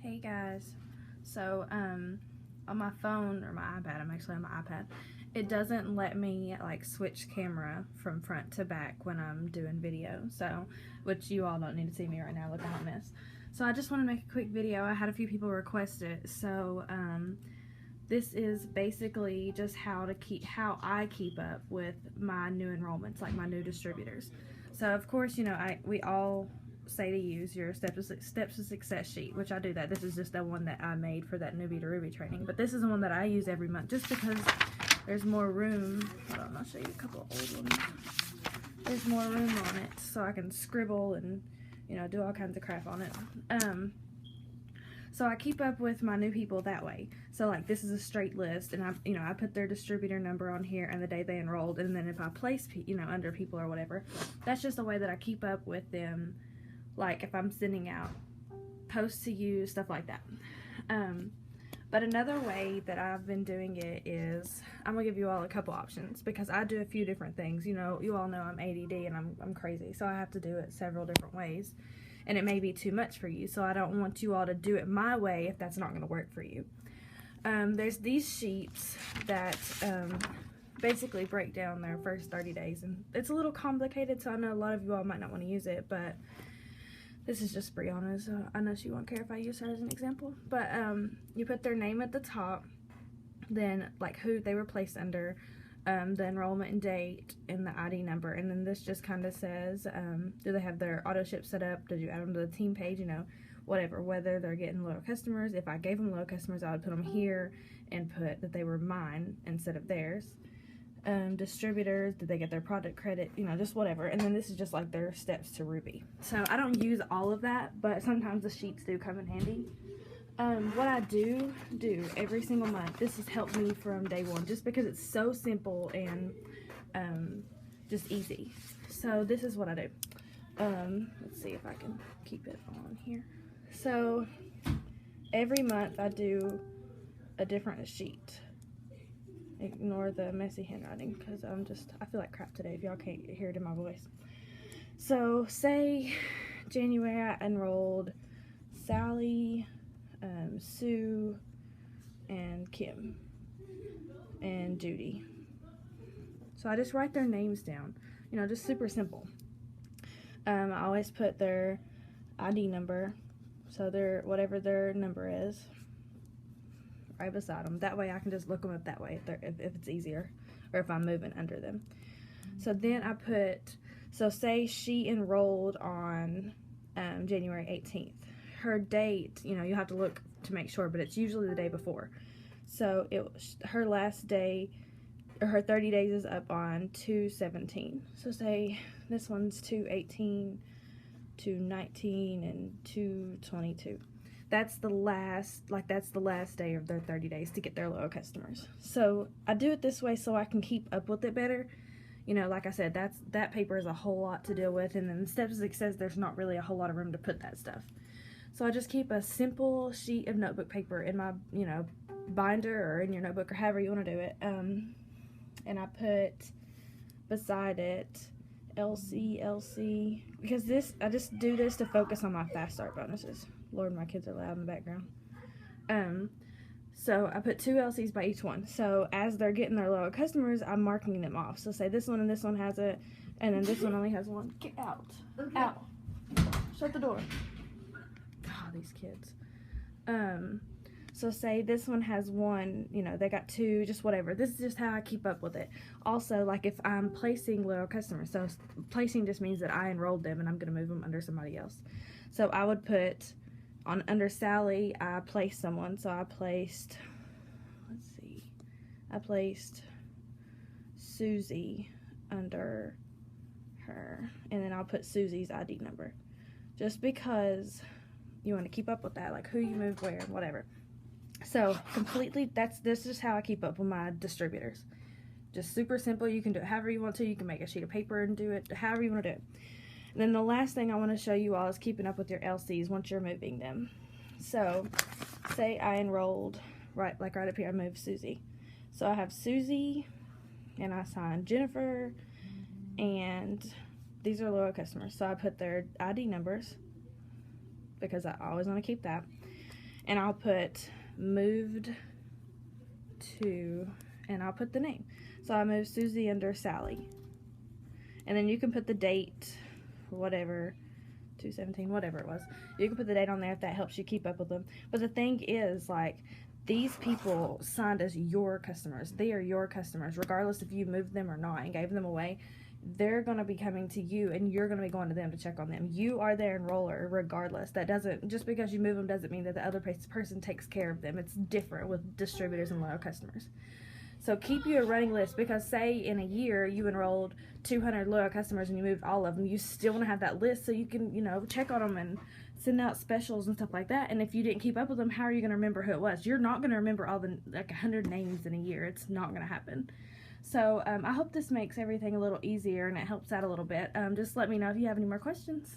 Hey guys, so on my phone or my iPad, I'm actually on my iPad, it doesn't let me like switch camera from front to back when I'm doing video, so, which you all don't need to see me right now, look at my mess. So I just want to make a quick video. I had a few people request it, so this is basically just how I keep up with my new enrollments, like my new distributors. So of course, you know, we all say to use your steps to success sheet, which I do that. This is just the one that I made for that newbie to Ruby training, but this is the one that I use every month just because there's more room. Hold on, I'll show you a couple old ones. There's more room on it, so I can scribble and, you know, do all kinds of crap on it. So I keep up with my new people that way. So like this is a straight list, and I put their distributor number on here and the day they enrolled, and then if I place under people or whatever, that's just the way that I keep up with them. Like if I'm sending out posts to you, stuff like that. But another way that I've been doing it is, I'm gonna give you all a couple options because I do a few different things. You know, you all know I'm ADD and I'm crazy, so I have to do it several different ways, and it may be too much for you, so I don't want you all to do it my way if that's not gonna work for you. There's these sheets that basically break down their first 30 days, and it's a little complicated, so I know a lot of you all might not want to use it, but this is just Brianna's. I know she won't care if I use her as an example, but you put their name at the top, then like who they were placed under, the enrollment and date, and the ID number, and then this just kind of says, do they have their auto ship set up? Did you add them to the team page? You know, whatever, whether they're getting loyal customers. If I gave them loyal customers, I would put them here and put that they were mine instead of theirs. Distributors, did they get their product credit, you know, just whatever. And then this is just like their steps to Ruby. So I don't use all of that, but sometimes the sheets do come in handy. What I do every single month, this has helped me from day one just because it's so simple and just easy. So this is what I do. Let's see if I can keep it on here. So every month I do a different sheet. Ignore the messy handwriting because I feel like crap today if y'all can't hear it in my voice. So say January I enrolled Sally, Sue, and Kim, and Judy. So I just write their names down, you know, just super simple. I always put their ID number, so whatever their number is, right beside them. That way I can just look them up that way if it's easier, or if I'm moving under them. So then I put, so say she enrolled on January 18th. Her date, you know, you have to look to make sure, but it's usually the day before. So her last day, or her 30 days is up on 2/17. So say this one's 2/18, 2/19, and 2/22. That's the last day of their 30 days to get their loyal customers. So I do it this way so I can keep up with it better. You know, like I said, that paper is a whole lot to deal with, and then the steps as it says there's not really a whole lot of room to put that stuff. So I just keep a simple sheet of notebook paper in my, you know, binder or in your notebook or however you want to do it. And I put beside it LC, because I just do this to focus on my fast start bonuses. Lord, my kids are loud in the background. So I put 2 LCs by each one. So as they're getting their loyal customers, I'm marking them off. So say this one and this one has it, and then this one only has one. Get out. Okay. Out. Shut the door. God, these kids. So say this one has 1, you know, they got 2, just whatever. This is just how I keep up with it. Also, like if I'm placing loyal customers, so placing just means that I enrolled them and I'm going to move them under somebody else. So I would put, under Sally, I placed someone, so I placed, I placed Susie under her, and then I'll put Susie's ID number, just because you want to keep up with that, like who you moved where, whatever. So completely, this is how I keep up with my distributors. Just super simple. You can do it however you want to. You can make a sheet of paper and do it however you want to do it. And then the last thing I want to show you all is keeping up with your LCs once you're moving them. So say I enrolled, right up here, I moved Susie. So I have Susie, and I signed Jennifer, and these are loyal customers. So I put their ID numbers, because I always want to keep that. and I'll put moved to, and I'll put the name. So I moved Susie under Sally. And then you can put the date, whatever, 2/17, whatever it was. You can put the date on there if that helps you keep up with them. But the thing is, like, these people signed as your customers. They are your customers, regardless if you moved them or not and gave them away. They're going to be coming to you, and you're going to be going to them to check on them. You are their enroller regardless. That doesn't, just because you move them doesn't mean that the other person takes care of them. It's different with distributors and loyal customers. So keep you a running list, because say in a year you enrolled 200 loyal customers and you moved all of them, you still want to have that list so you can, you know, check on them and send out specials and stuff like that. And if you didn't keep up with them, how are you going to remember who it was? You're not going to remember all the, like, 100 names in a year. It's not going to happen. So I hope this makes everything a little easier and it helps out a little bit. Just let me know if you have any more questions.